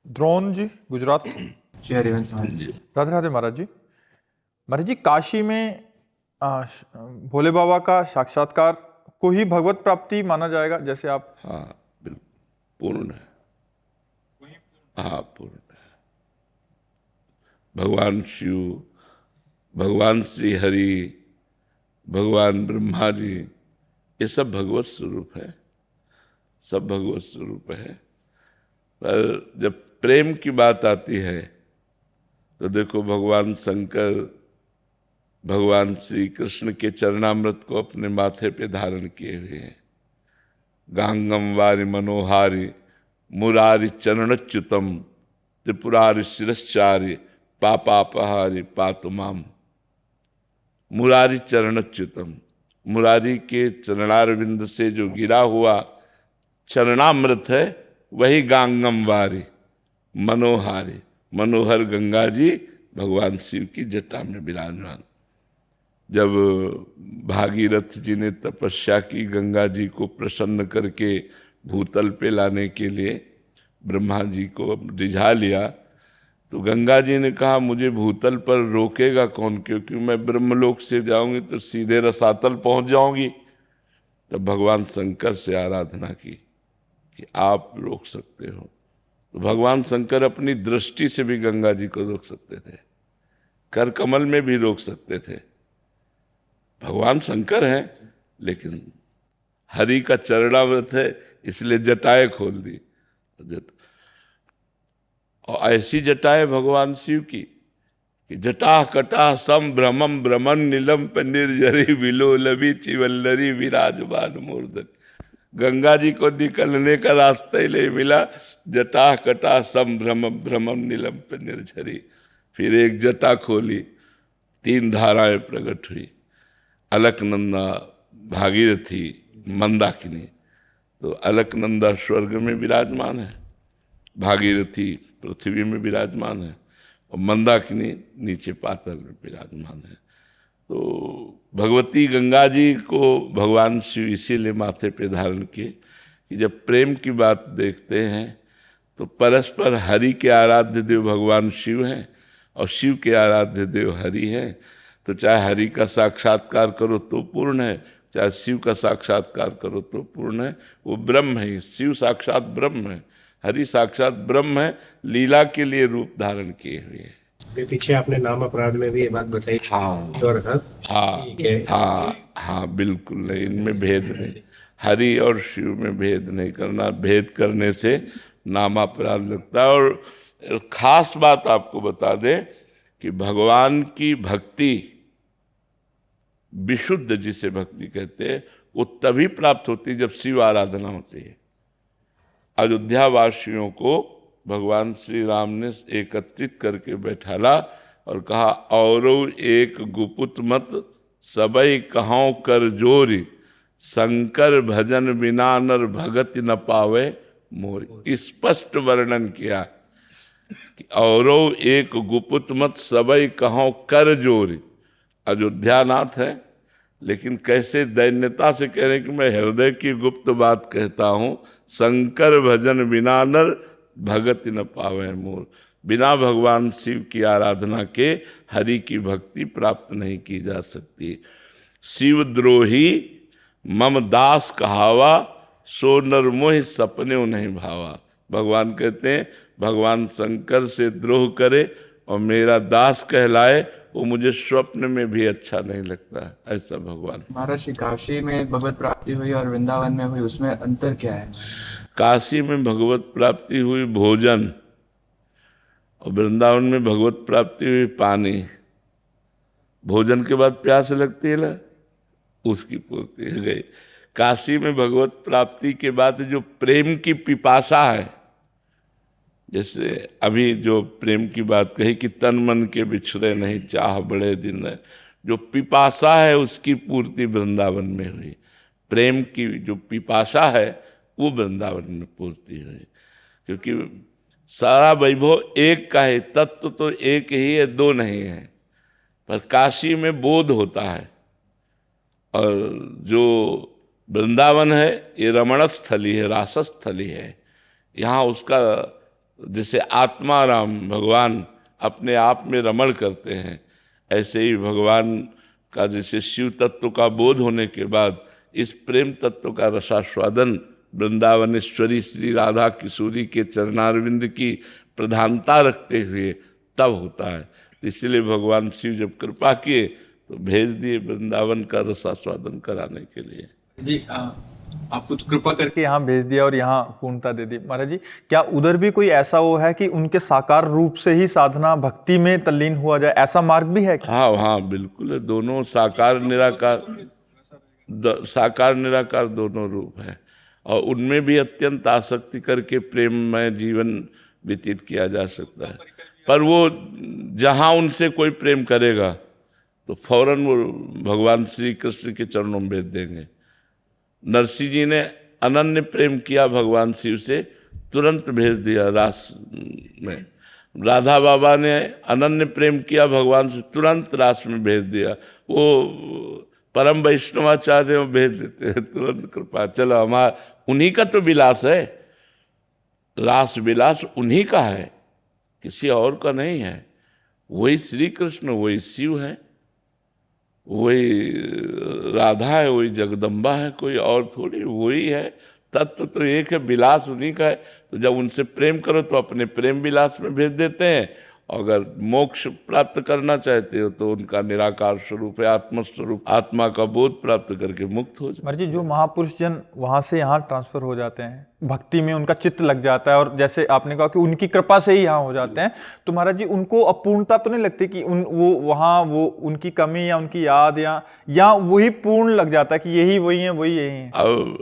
द्रोण जी गुजरात से। जी हरिवंश महाराज। जी। राधे राधे महाराज जी। महाराज जी, काशी में भोले बाबा का साक्षात्कार को ही भगवत प्राप्ति माना जाएगा, जैसे आप? हाँ बिल्कुल, पूर्ण है। हाँ पूर्ण है। भगवान शिव, भगवान श्री हरि, भगवान ब्रह्मा जी, ये सब भगवत स्वरूप है, सब भगवत स्वरूप है। पर जब प्रेम की बात आती है तो देखो, भगवान शंकर भगवान श्री कृष्ण के चरणामृत को अपने माथे पे धारण किए हुए हैं। गांगम वारि मनोहारि मुरारि चरणच्युतम त्रिपुरारि शिरश्चारि पापापहारि पातु माम। मुरारी चरणच्युतम, मुरारी के चरणारविंद से जो गिरा हुआ चरणामृत है वही गांगम वारी मनोहारी। मनोहर गंगा जी भगवान शिव की जटा में विराजमान। जब भागीरथ जी ने तपस्या की गंगा जी को प्रसन्न करके भूतल पे लाने के लिए ब्रह्मा जी को रिझा लिया, तो गंगा जी ने कहा मुझे भूतल पर रोकेगा कौन, क्योंकि मैं ब्रह्मलोक से जाऊंगी तो सीधे रसातल पहुंच जाऊंगी। तब भगवान शंकर से आराधना की कि आप रोक सकते हो। तो भगवान शंकर अपनी दृष्टि से भी गंगा जी को रोक सकते थे, कर कमल में भी रोक सकते थे। भगवान शंकर हैं, लेकिन हरि का चरणामृत है इसलिए जटाएं खोल दी। और ऐसी जटाएं भगवान शिव की कि जटा कटा सम भ्रमम भ्रमण नीलम पे निर्जरी विलोलभी चिवल्लरी विराजमान मूर्धन। गंगा जी को निकलने का रास्ता ही नहीं मिला। जटा कटा सम भ्रमम भ्रमम नीलम पे निर्झरी। फिर एक जटा खोली, 3 धाराएं प्रकट हुई, अलकनंदा, भागीरथी, मंदाकिनी। तो अलकनंदा स्वर्ग में विराजमान है, भागीरथी पृथ्वी में विराजमान है, और मंदाकिनी नीचे पाताल में विराजमान है। तो भगवती गंगा जी को भगवान शिव इसीलिए माथे पे धारण किए कि जब प्रेम की बात देखते हैं तो परस्पर हरि के आराध्य देव भगवान शिव हैं और शिव के आराध्य देव हरि हैं। तो चाहे हरि का साक्षात्कार करो तो पूर्ण है, चाहे शिव का साक्षात्कार करो तो पूर्ण है। वो ब्रह्म है, शिव साक्षात ब्रह्म है, हरि साक्षात ब्रह्म है, लीला के लिए रूप धारण किए हुए हैं। पीछे आपने नाम अपराध में भी ये बात बताई। हाँ हाँ ठीक है। हाँ हाँ बिल्कुल नहीं, इनमें भेद नहीं। हरि और शिव में भेद नहीं करना, भेद करने से नाम अपराध लगता है। और खास बात आपको बता दें कि भगवान की भक्ति विशुद्ध, जिसे भक्ति कहते हैं, वो तभी प्राप्त होती है जब शिव आराधना होती है। अयोध्या वासियों को भगवान श्री राम ने एकत्रित करके बैठाला और कहा, औरो एक गुपुत मत सबई कहों कर जोरी, शंकर भजन बिना नर भगति न पावे मोरी। स्पष्ट वर्णन किया कि औरो एक गुपुत मत सबई कहों कर जोरी। अयोध्यानाथ है, लेकिन कैसे दैन्यता से कह रहे हैं कि मैं हृदय की गुप्त बात कहता हूं, शंकर भजन बिना नर भगति न पावे मोर। बिना भगवान शिव की आराधना के हरि की भक्ति प्राप्त नहीं की जा सकती। शिव द्रोही मम दास कहावा, सो नर मोहि सपने नहीं भावा। भगवान कहते हैं भगवान शंकर से द्रोह करे और मेरा दास कहलाए, वो मुझे स्वप्न में भी अच्छा नहीं लगता है, ऐसा भगवान। महाराज श्री काशी में भगवत प्राप्ति हुई और वृंदावन में हुई, उसमें अंतर क्या है? काशी में भगवत प्राप्ति हुई भोजन, और वृंदावन में भगवत प्राप्ति हुई पानी। भोजन के बाद प्यास लगती है ना, उसकी पूर्ति हो गई। काशी में भगवत प्राप्ति के बाद जो प्रेम की पिपासा है, जैसे अभी जो प्रेम की बात कही कि तन मन के बिछड़े नहीं चाह बड़े दिन है, जो पिपासा है उसकी पूर्ति वृंदावन में हुई। प्रेम की जो पिपासा है वो वृंदावन में पूर्ति हुई, क्योंकि सारा वैभव एक का है, तत्व तो एक ही है, दो नहीं है। पर काशी में बोध होता है, और जो वृंदावन है ये रमण स्थली है, रासस्थली है। यहाँ उसका जैसे आत्माराम भगवान अपने आप में रमण करते हैं, ऐसे ही भगवान का जैसे शिव तत्व का बोध होने के बाद इस प्रेम तत्व का रसास्वादन वृंदावनेश्वरी श्री राधा किशोरी के चरणारविंद की प्रधानता रखते हुए तब होता है। तो इसलिए भगवान शिव जब कृपा किए तो भेज दिए वृंदावन का रसास्वादन कराने के लिए। जी आपको तो कृपा करके यहाँ भेज दिया और यहाँ पूर्णता दे दी। महाराज जी, क्या उधर भी कोई ऐसा वो है कि उनके साकार रूप से ही साधना भक्ति में तल्लीन हुआ जाए, ऐसा मार्ग भी है क्या? हाँ हाँ बिल्कुल है, दोनों साकार निराकार दोनों रूप है, और उनमें भी अत्यंत आसक्ति करके प्रेममय जीवन व्यतीत किया जा सकता है। पर वो जहाँ उनसे कोई प्रेम करेगा तो फौरन वो भगवान श्री कृष्ण के चरणों में भेज देंगे। नरसिंह जी ने अनन्य प्रेम किया भगवान शिव से, तुरंत भेज दिया रास में। राधा बाबा ने अनन्य प्रेम किया भगवान से, तुरंत रास में भेज दिया। वो परम वैष्णवाचार्य भेज देते हैं तुरंत कृपा। चलो हमारा उन्हीं का तो विलास है, रास विलास उन्हीं का है, किसी और का नहीं है। वही श्री कृष्ण, वही शिव है, वही राधा है, वही जगदम्बा है, कोई और थोड़ी, वही है। तत्व तो एक है, विलास उन्हीं का है। तो जब उनसे प्रेम करो तो अपने प्रेम विलास में भेज देते हैं, अगर मोक्ष प्राप्त करना चाहते हो तो उनका निराकार स्वरूप है, आत्मस्वरूप, आत्मा का बोध प्राप्त करके मुक्त हो जाए। महाराज जी, जो महापुरुष जन वहां से यहाँ ट्रांसफर हो जाते हैं, भक्ति में उनका चित्त लग जाता है और जैसे आपने कहा कि उनकी कृपा से ही यहाँ हो जाते हैं, तो महाराज जी उनको अपूर्णता तो नहीं लगती कि वो वहाँ वो उनकी कमी या उनकी याद या वही पूर्ण लग जाता है कि यही वही है, वही यही है? अब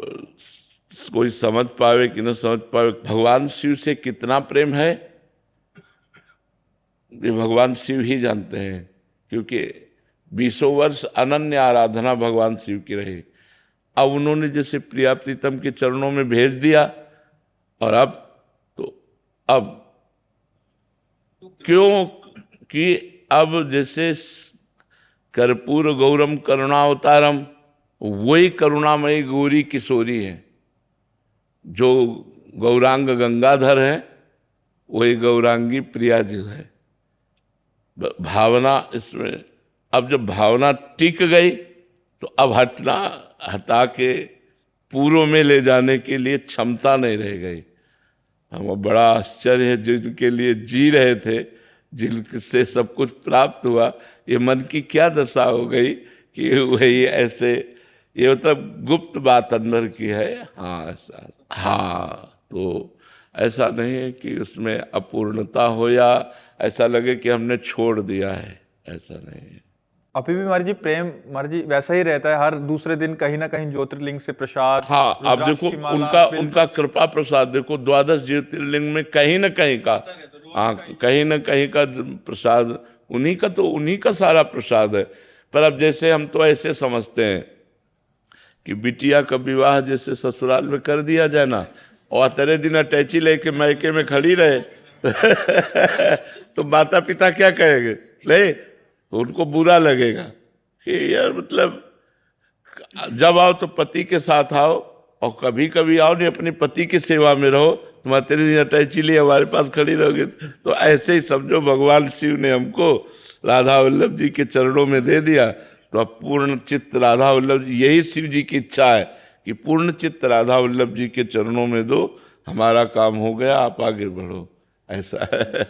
कोई समझ पावे कि न समझ पावे, भगवान शिव से कितना प्रेम है ये भगवान शिव ही जानते हैं, क्योंकि 20 वर्ष अनन्य आराधना भगवान शिव की रही। अब उन्होंने जैसे प्रिया प्रीतम के चरणों में भेज दिया, और अब क्यों कि अब जैसे कर्पूर गौरम करुणावतारम, वही करुणामयी गौरी किशोरी है। जो गौरांग गंगाधर है वही गौरांगी प्रिया जी है। भावना इसमें, अब जब भावना टिक गई तो अब हटा के पूर्व में ले जाने के लिए क्षमता नहीं रह गई। हमें बड़ा आश्चर्य है, जिनके लिए जी रहे थे, जिनसे सब कुछ प्राप्त हुआ, ये मन की क्या दशा हो गई कि वही ऐसे, ये मतलब गुप्त बात अंदर की है। हाँ ऐसा, हाँ तो ऐसा नहीं है कि उसमें अपूर्णता हो या ऐसा लगे कि हमने छोड़ दिया है, ऐसा नहीं है। अभी भी महाराज जी प्रेम महाराज जी वैसा ही रहता है, हर दूसरे दिन कहीं ना कहीं ज्योतिर्लिंग से प्रसाद। हाँ आप देखो उनका कृपा प्रसाद देखो, 12 ज्योतिर्लिंग में कहीं ना कहीं का, हाँ कहीं ना कहीं का प्रसाद उन्हीं का, तो उन्हीं का सारा प्रसाद है। पर अब जैसे हम तो ऐसे समझते हैं कि बिटिया का विवाह जैसे ससुराल में कर दिया जाए ना, और तेरे दिन अटैची लेके मैके में खड़ी रहे तो माता पिता क्या कहेंगे? ले, उनको बुरा लगेगा कि यार मतलब जब आओ तो पति के साथ आओ, और कभी कभी आओ नहीं अपने पति की सेवा में रहो, तुम्हारे तेरे दिन अटैची लिए हमारे पास खड़ी रहोगे। तो ऐसे ही समझो भगवान शिव ने हमको राधा वल्लभ जी के चरणों में दे दिया, तो अब पूर्ण चित्त राधा वल्लभ जी, यही शिव जी की इच्छा है कि पूर्ण चित्त राधा वल्लभ जी के चरणों में दो, हमारा काम हो गया, आप आगे बढ़ो, ऐसा है।